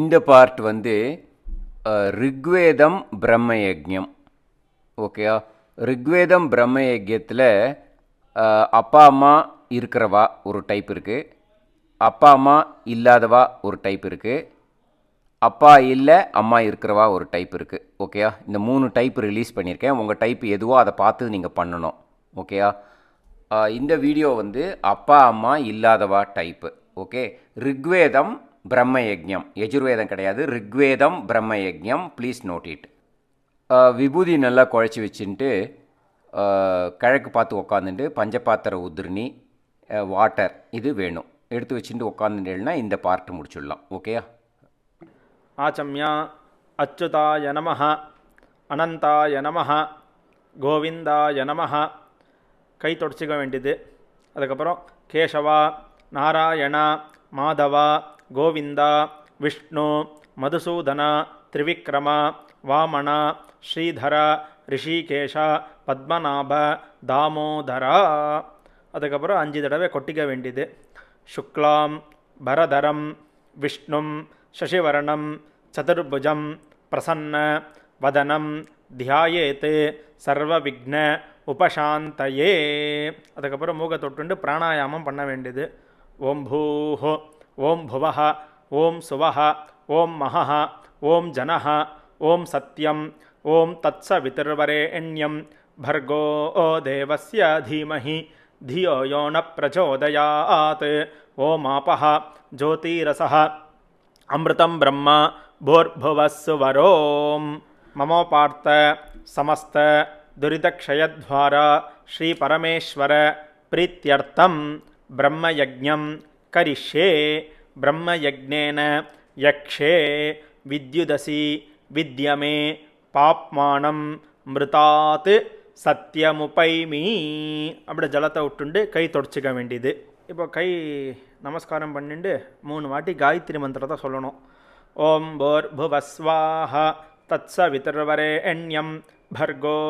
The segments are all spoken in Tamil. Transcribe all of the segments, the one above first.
இந்த பார்ட் வந்து ரிக்வேதம் பிரம்மயஜ்ஞம். ஓகேயா? ரிக்வேதம் பிரம்மயஜ்யத்தில் அப்பா அம்மா இருக்கிறவா ஒரு டைப் இருக்குது, அப்பா அம்மா இல்லாதவா ஒரு டைப் இருக்குது, அப்பா இல்லை அம்மா இருக்கிறவா ஒரு டைப் இருக்குது. ஓகேயா? இந்த 3 டைப் ரிலீஸ் பண்ணியிருக்கேன். உங்கள் டைப் எதுவோ அதை பார்த்து நீங்கள் பண்ணணும். ஓகேயா? இந்த வீடியோ வந்து அப்பா அம்மா இல்லாதவா டைப்பு. ஓகே. ரிக்வேதம் பிரம்மயஜ்ஞம், யஜுர்வேதம் கிடையாது, ரிக்வேதம் பிரம்மயஜ்ஞம். Please note it. விபூதி நல்லா குழச்சி வச்சுட்டு கிழக்கு பார்த்து உக்காந்துட்டு பஞ்சபாத்திர உதிர்னி வாட்டர் இது வேணும் எடுத்து வச்சுட்டு உட்காந்துட்டேன்னா இந்த பார்ட்டு முடிச்சுடலாம். ஓகேயா? ஆச்சம்யா அச்சுதாய நமஹ, அனந்தாய நமஹ, கோவிந்தாய நமஹ. கை தொடச்சிக்க வேண்டியது. அதுக்கப்புறம் கேசவா, நாராயணா, மாதவா, கோவிந்தா, விஷ்ணு, மதுசூதனா, திரிவிக்ரமா, வாமனா, ஸ்ரீதரா, ரிஷிகேஷா, பத்மநாப, தாமோதரா. அதுக்கப்புறம் 5 தடவை கொட்டிக்க வேண்டியது. சுக்லாம் பரதரம் விஷ்ணும் சசிவரணம் சதுர்புஜம் பிரசன்ன வதனம் தியாயேத் சர்வ விக்ன உபசாந்தயே. அதுக்கப்புறம் மூக தொட்டுண்டு பிராணாயாமம் பண்ண வேண்டியது. ஓம் பூஹ, ஓம் புவஹ, ஓம் சுவஹ, ஓம் மஹஹ, ஓம் ஜனஹ, ஓம் சத்யம், ஓம் தத்சவிதுர்வரேண்யம், भर्गो देवस्य धीमहि धियो यो न प्रचोदयात्. ओमापः ज्योतिरसः अमृतं ब्रह्म भूर्भुवस्सुवरोम्. ममोपार्थ समस्त दुरितक्षयद्वारा श्रीपरमेश्वर प्रीत्यर्थं ब्रह्मयज्ञं करिष्ये. ब्रह्मयज्ञेन यक्षे विद्युदसि विद्यमे पाप्मानं மிருதாத் சத்தியமுபைமீ. அப்படி ஜலத்தை விட்டுண்டு கை தொடச்சிக்க வேண்டியது. இப்போ கை நமஸ்காரம் பண்ணிட்டு 3 வாட்டி காயத்ரி மந்திரத்தை சொல்லணும். ஓம் பூர்புவஸ்வாஹ தத்சவிதுர்வரேண்யம் भर्गो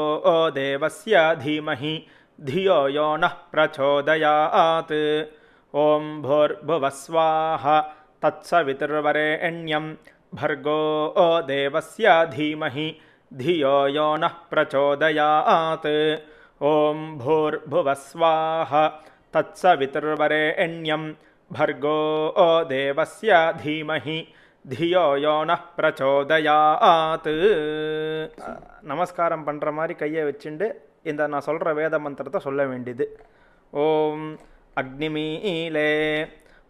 தேவஸ்ய தீமஹி धियो यो नः प्रचोदयात्. ஓம் பூர்புவஸ்வாஹ தத்சவிதுர்வரேண்யம் भर्गो தேவஸ்ய தீமஹி धियो यो नः प्रचोदयात्. ओं भूर्भुवस्वाः तत्सवितुर्वरेण्यं भर्गो देवस्य धीमहि धियो यो नः प्रचोदयात्. நமஸ்காரம் பண்ணுற மாதிரி கையை வச்சுண்டு இந்த நான் சொல்கிற வேத மந்திரத்தை சொல்ல வேண்டியது. ஓம் அக்னிமீலே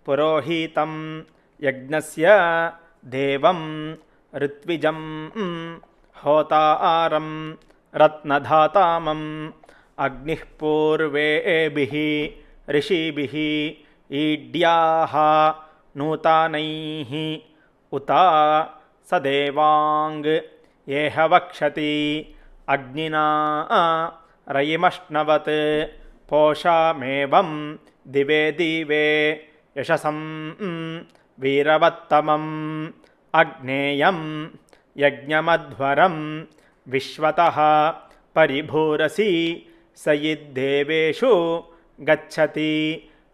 புரோஹிதம் யக்ஞஸ்ய தேவம் ரித்விஜம் होतारं रत्नधातामं अग्निः पूर्वेभिः ऋषिभिः ईड्याः नूतनैः उता सदेवाङ्ग येह वक्षति अग्निना रयिमश्नवत् पोषामेवं दिवे दिवे यशसं वीरवत्तमम् अग्नेयं यज्ञमध्वरं विश्वतः परिभूरसि सयिद्देवेषु गच्छति.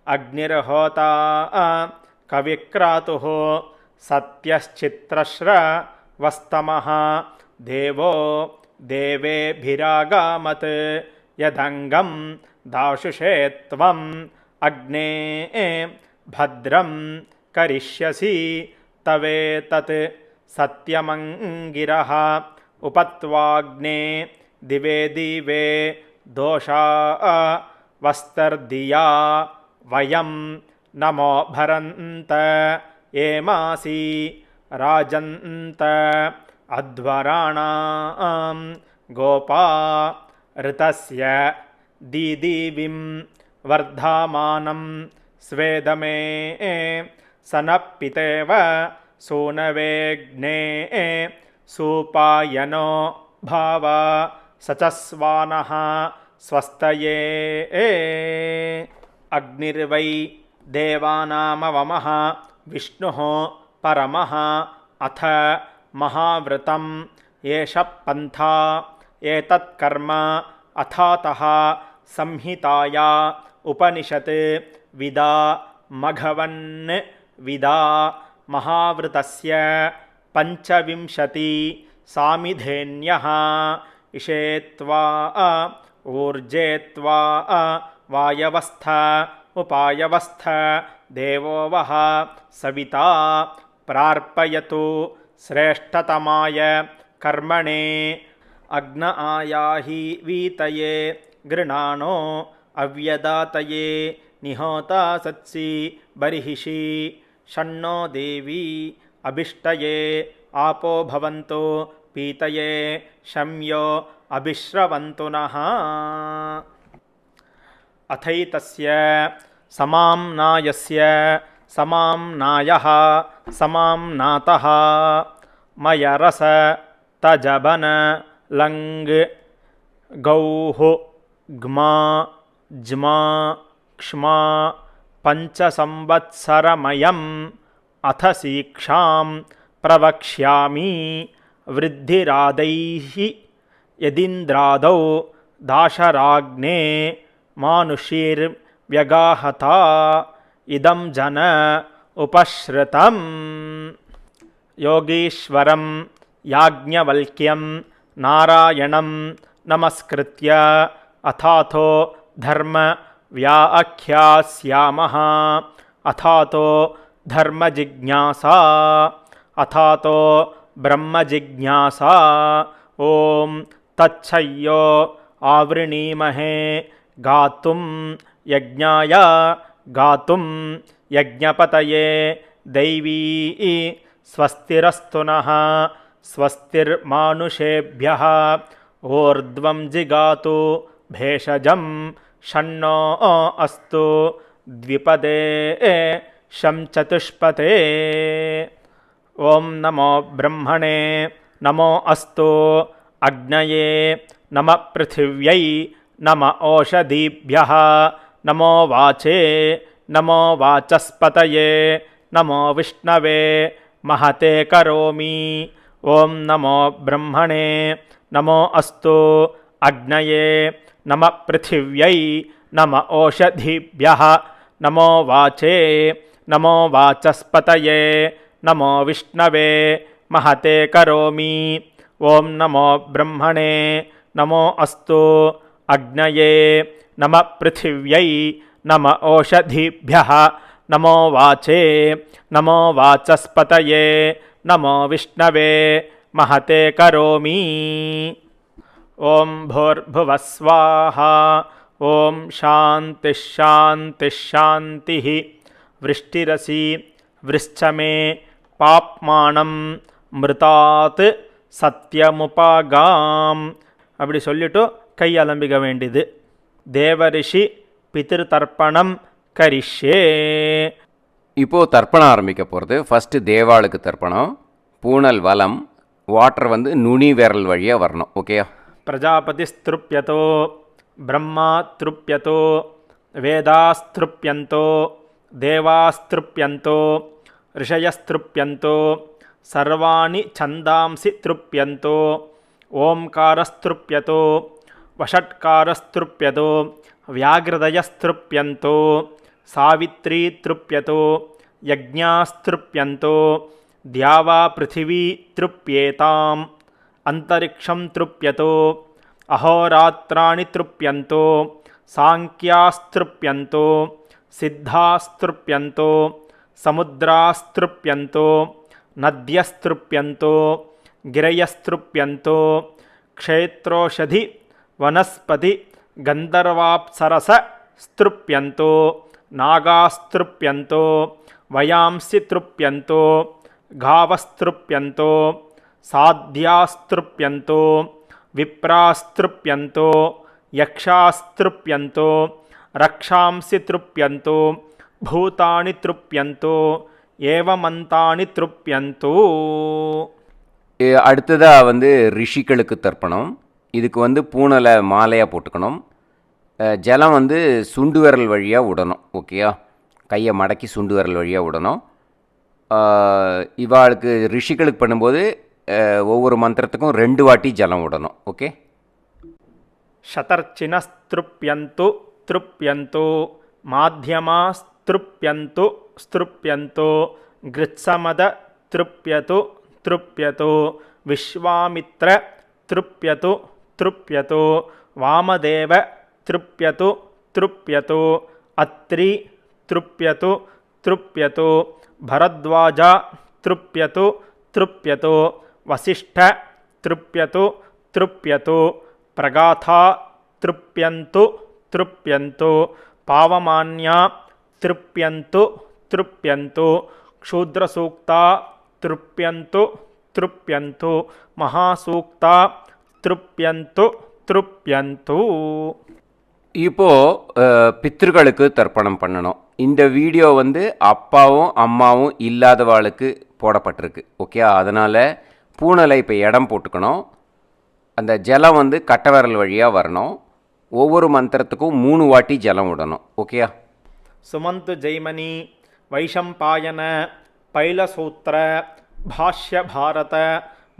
अग्निर्होता कविक्रातुः सत्यश्चित्रश्रवस्तमः देवो देवेभिरागामत्. यदङ्गं दाशुषे त्वम् अग्ने भद्रं करिष्यसि तवेतत् सत्यमङ्गिरः उपत्वाग्ने दिवे दिवे दोषा वस्तर्दिया वयं नमो भरन्त एमासि राजन्त अध्वराणां गोपा ऋतस्य दीदीविं वर्धमानं स्वेदमे सनपितेव सूनवेग्ने सूपायनो भाव सचस्वानः स्वस्तये. अग्निर्वै देवानामवमः विष्णुः परमः अथ महाव्रतं एष पन्था एतत्कर्म अथातः संहिताया उपनिषत् विदा मघवन् विदा महावृतस्य पञ्चविंशति सामिधेन्यः इषेत्वा ऊर्जेत्वा वायवस्थ उपायवस्थ देवो वः सविता प्रार्पयतु श्रेष्ठतमाय कर्मणे अग्न आयाहि वीतये गृणानो अव्यदातये निहोता सत्सि बर्हिषि षण्णो देवी अभिष्टये आपो भवन्तु पीतये शम्यो अभिश्रवन्तु नः अथैतस्य समाम्नायस्य समाम्नायः समाम्नातः मयरस तजबन लङ् गौः ग्मा ज्मा क्ष्मा पञ्चसंवत्सरमयम् अथ शिक्षां प्रवक्ष्यामि वृद्धिरादैः यदिन्द्रादौ दाशराग्ने मानुषीर्व्यगाहता इदं जन उपश्रुतम् योगीश्वरं याज्ञवल्क्यं नारायणं नमस्कृत्य अथातो धर्म व्याख्यास्यामः अथातो धर्मजिज्ञासा अथातो ब्रह्मजिज्ञासा ॐ तच्छय्यो आवृणीमहे गातुं यज्ञाय गातुं यज्ञपतये दैवी स्वस्तिरस्तु नः स्वस्तिर्मानुषेभ्यः ऊर्ध्वं जिगातु भेषजं षण्णो अस्तु द्विपदे शं चतुष्पदे ॐ नमो ब्रह्मणे नमो अस्तु अग्नये नमः पृथिव्यै नम ओषधीभ्यः नमो वाचे नमो वाचस्पतये नमो विष्णवे महते करोमि ॐ नमो ब्रह्मणे नमो अस्तु अग्नये नमः पृथिव्यै नम ओषधीभ्यः नमो वाचे नमो वाचस्पतये नमो विष्णवे महते करोमि ॐ नमो ब्रह्मणे नमो अस्तु अग्नये नमः पृथिव्यै नम ओषधीभ्यः नमो वाचे नमो वाचस्पतये नमो विष्णवे महते करोमि ॐ भूर्भुवः स्वाहा ॐ शान्तिः शान्तिः शान्तिः वृष्टिरसि वृश्चमे பாப்மானம் மிருதாத் சத்யமுபாகாம் அப்படி சொல்லிட்டு கை அலம்பிக்க வேண்டியது. தேவரிஷி பிதிரு தர்ப்பணம் கரிஷ்யே. இப்போது தர்ப்பணம் ஆரம்பிக்க போகிறது. ஃபஸ்ட்டு தேவாளுக்கு தர்ப்பணம். பூனல் வலம், வாட்டர் வந்து நுனி விரல் வழியாக வரணும். ஓகேயா? பிரஜாபதிஸ்திருப்யதோ பிரம்மாத்ருப்யதோ வேதாஸ்திருப்யந்தோ தேவாஸ்திருப்யந்தோ ऋषयस्तृप्यन्तो सर्वाणि छन्दांसि तृप्यन्तो ओंकारस्तृप्यतो वषट्कारस्तृप्यतो व्याघ्रदयस्तृप्यन्तो सावित्री तृप्यतो यज्ञास्तृप्यन्तो द्यावा पृथिवी तृप्येताम् अंतरिक्षं तृप्यतो अहोरात्राणि तृप्यन्तो सांख्यास्तृप्यन्तो सिद्धास्तृप्यन्तो समुद्रास्तृप्यन्तो नद्यस्तृप्यन्तो गिरयस्तृप्यन्तो क्षेत्रोषधि वनस्पति गन्धर्वाप्सरसस्तृप्यन्तो नागास्तृप्यन्तो वयांसि तृप्यन्तो गावस्तृप्यन्तो साध्यास्तृप्यन्तो विप्रास्तृप्यन्तो यक्षास्तृप्यन्तो रक्षांसि तृप्यन्तो பூதானி திருப்யந்தோ ஏவமந்தானி திருப்யந்தோ. அடுத்ததாக வந்து ரிஷிகளுக்கு தர்ப்பணம். இதுக்கு வந்து பூனலை மாலையாக போட்டுக்கணும். ஜலம் வந்து சுண்டு விரல் வழியாக விடணும். ஓகேயா? கையை மடக்கி சுண்டு விரல் வழியாக விடணும். இவாளுக்கு ரிஷிகளுக்கு பண்ணும்போது ஒவ்வொரு மந்திரத்துக்கும் 2 வாட்டி ஜலம் விடணும். ஓகே? சதர்ச்சினஸ்திருப்யந்து திருப்யந்தோ மாத்தியமாஸ்திருப்யந்து ஸ்திருப்யந்தோ கிருத்சமத த்ருப்யது த்ருப்யது விஸ்வாமித்ர த்ருப்யது த்ருப்யது வாமதேவ த்ருப்யது த்ருப்யது அத்ரி த்ருப்யது த்ருப்யது பரத்வாஜ த்ருப்யது த்ருப்யது வசிஷ்ட த்ருப்யது த்ருப்யது பிரகாதா த்ருப்யந்து த்ருப்யந்து பாவமான்யா த்ருப்யந்து த்ருப்யந்து க்ஷூத்ரசூக்தா த்ருப்யந்து த்ருப்யந்து மகாசூக்தா த்ருப்யந்து த்ருப்யந்து. இப்போது பித்ருக்களுக்கு தர்ப்பணம் பண்ணணும். இந்த வீடியோ வந்து அப்பாவும் அம்மாவும் இல்லாதவாளுக்கு போடப்பட்டிருக்கு. ஓகே, அதனால் பூனலை இப்போ இடம் போட்டுக்கணும். அந்த ஜலம் வந்து கட்டை விரல் வழியாக வரணும். ஒவ்வொரு மந்திரத்துக்கும் 3 வாட்டி ஜலம் விடணும். ஓகேயா? சுமந்து ஜெய்மனி வைஷம்பாயன பைலசூத்திர பாஷ்ய பாரத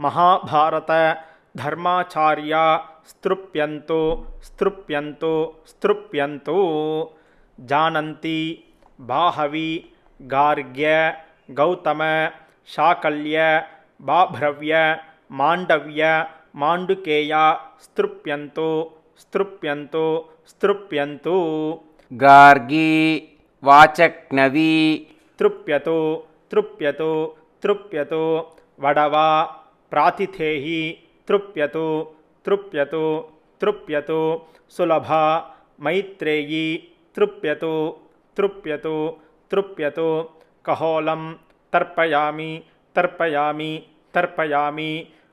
மகாபாரத தர்மாச்சாரியா ஸ்த்ருப்யந்து ஸ்த்ருப்யந்து ஸ்த்ருப்யந்து ஜானந்தி பாஹவி கார்க்ய கௌதம சாகல்ய பாப்ரவ்ய மாண்டவ்ய மாண்டுகேயா ஸ்த்ருப்யந்து ஸ்த்ருப்யந்து ஸ்த்ருப்யந்து கார்கி வாச்சக்னவி த்ருப்யது த்ருப்யது த்ருப்யது வடவா பிராதிதேஹி த்ருப்யது த்ருப்யது த்ருப்யது சுலபா மைத்ரேயி த்ருப்யது த்ருப்யது த்ருப்யது கஹோலம் தர்ப்பயாமி தர்ப்பயாமி தர்ப்பயாமி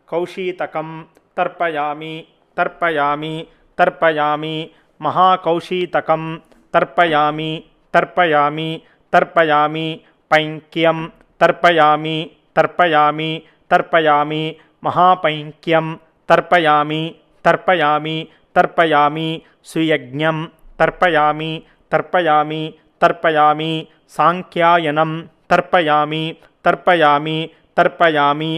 கௌஷீதகம் தர்ப்பயாமி தர்ப்பயாமி தர்ப்பயாமி மகாகௌஷீதகம் தர்ப்பயாமி தர்ப்பயாமி தர்ப்பயாமி பைங்கியம் தர்ப்பயாமி தர்ப்பயாமி தர்ப்பயாமி மகாபைங்கியம் தர்ப்பயாமி தர்ப்பயாமி தர்ப்பயாமி சுயஜ்ஞம் தர்ப்பயாமி தர்ப்பயாமி தர்ப்பயாமி சாங்கியாயனம் தர்ப்பயாமி தர்ப்பயாமி தர்ப்பயாமி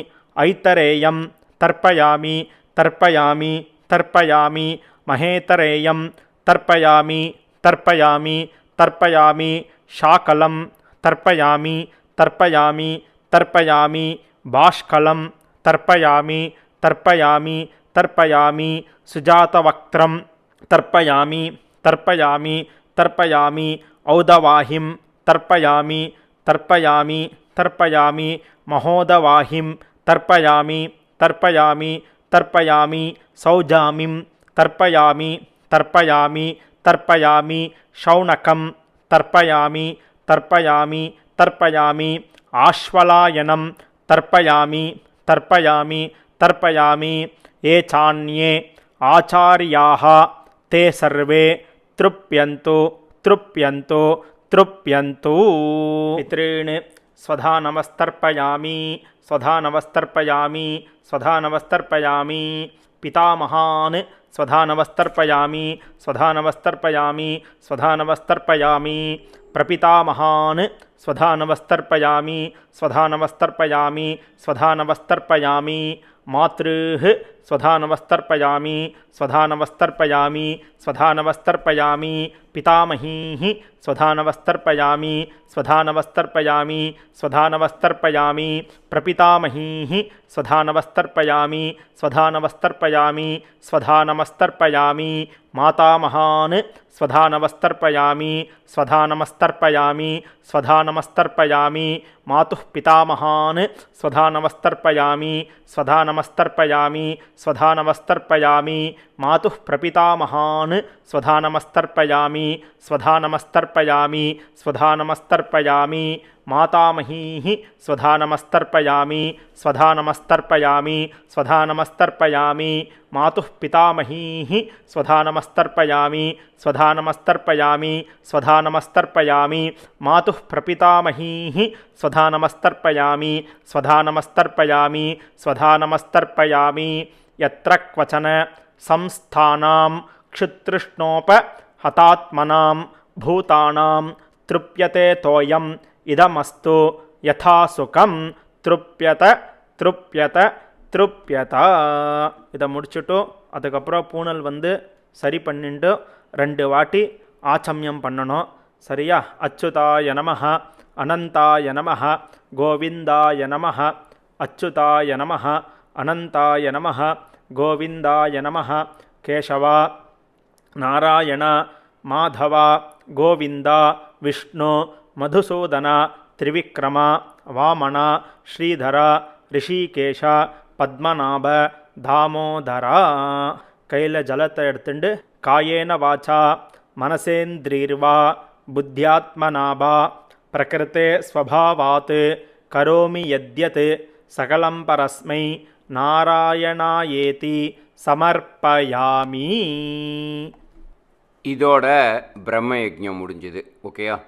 ஐத்தரேயம் தர்ப்பயாமி தர்ப்பயாமி தர்ப்பயாமி மகேதரேயம் தர்ப்பயாமி தர்ப்பயாமி தர்ப்பயாமி சாகலம் தர்ப்பயாமி தர்ப்பயாமி தர்ப்பயாமி பாஷ்கலம் தர்ப்பயாமி தர்ப்பயாமி தர்ப்பயாமி சுஜாதவக்த்ரம் தர்ப்பயாமி தர்ப்பயாமி தர்ப்பயாமி ஔதவாஹிம் தர்ப்பயாமி தர்ப்பயாமி தர்ப்பயாமி மகோதவாஹிம் தர்ப்பயாமி தர்ப்பயாமி தர்ப்பயாமி சௌஜாமிம் தர்ப்பயாமி தர்ப்பயாமி தர்ப்பயாமி ஷௌனகம் தர்ப்பயாமி தர்ப்பயாமி தர்ப்பயாமி ஆஸ்வலாயனம் தர்ப்பயாமி தர்ப்பயாமி தர்ப்பயாமி ஏ சான்யே ஆச்சாரியாः தே சர்வே த்ருப்யந்து த்ருப்யந்து த்ருப்யந்து. பித்ॄன் ஸ்வதா நமஸ்தர்ப்பயாமி ஸ்வதா நமஸ்தர்ப்பயாமி ஸ்வதா நமஸ்தர்ப்பயாமி பிதாமகான் ஸ்வதா நமஸ்தர்ப்பயாமி ஸ்வதா நமஸ்தர்ப்பயாமி ஸ்வதா நமஸ்தர்ப்பயாமி பிரபிதாமகான் ஸ்வதா நமஸ்தர்ப்பயாமி ஸ்வதா நமஸ்தர்ப்பயாமி ஸ்வதா நமஸ்தர்ப்பயாமி மாத்ருः ஸ்வதா நமஸ்தர்ப்பயாமி ஸ்வதா நமஸ்தர்ப்பயாமி ஸ்வதா நமஸ்தர்ப்பயாமி பிதாமஹீः ஸ்வதா நமஸ்தர்ப்பயாமி ஸ்வதா நமஸ்தர்ப்பயாமி ஸ்வதா நமஸ்தர்ப்பயாமி பிரபிதாமஹீः ஸ்வதா நமஸ்தர்ப்பயாமி ஸ்வதா நமஸ்தர்ப்பயாமி ஸ்வதா நமஸ்தர்ப்பயாமி மாதாமகான் ஸ்வதா நமஸ்தர்ப்பயாமி ஸ்வதா நமஸ்தர்ப்பயாமி ஸ்வதா நமஸ்தர்ப்பயாமி மாதுः பிதாமகான் ஸ்வதா நமஸ்தர்ப்பயாமி ஸ்வதா நமஸ்தர்ப்பயாமி ஸ்வதா நமஸ்தர்ப்பயாமி மாதுः பிரபிதாமகான் ஸ்வதா நமஸ்தர்ப்பயாமி ஸ்வதா நமஸ்தர்ப்பயாமி ஸ்வதா நமஸ்தர்ப்பயாமி மாதாமஹீः ஸ்வதா நமஸ்தர்ப்பயாமி ஸ்வதா நமஸ்தர்ப்பயாமி ஸ்வதா நமஸ்தர்ப்பயாமி மாதுः பிதாமஹீः ஸ்வதா நமஸ்தர்ப்பயாமி ஸ்வதா நமஸ்தர்ப்பயாமி ஸ்வதா நமஸ்தர்ப்பயாமி மாதுः பிரபிதாமஹீः ஸ்வதா நமஸ்தர்ப்பயாமி ஸ்வதா நமஸ்தர்ப்பயாமி ஸ்வதா நமஸ்தர்ப்பயாமி யத்ர க்வச்சன சம்ஸ்தானாம் க்ஷுத்ருஷ்ணோப ஹதாத்மனாம் பூதானாம் த்ருப்யதே தோயம் இதமஸ்து யதா சுகம் த்ருப்யத த்ருப்யத த்ருப்யத. இதை முடிச்சுட்டு அதுக்கப்புறம் பூனல் வந்து சரி பண்ணிட்டு 2 வாட்டி ஆச்சமியம் பண்ணணும். சரியா? அச்சுதாய நமஹ அனந்தாய நமஹ கோவிந்தாய நமः அச்சுதாய நமः அனந்தாய நமः கோவிந்தாய நமः கேசவா நாராயண மாதவ கோவிந்த விஷ்ணு மதுசூதன திரிவிக்ரம வாமன ஸ்ரீதர ரிஷிகேஷ பத்மநாப தாமோதரா. கையில் ஜலத்தை எடுத்துண்டு காயேன வாச்சா மனசேந்திரீர்வா புத்தியாத்மனாபா பிரகிருத்தே ஸ்வபாவாத் கரோமி யத்யத் சகலம் பரஸ்மை நாராயணாயேதி சமர்ப்பயாமி. இதோட பிரம்ம யஜ்ஞம் முடிஞ்சுது. ஓகேயா?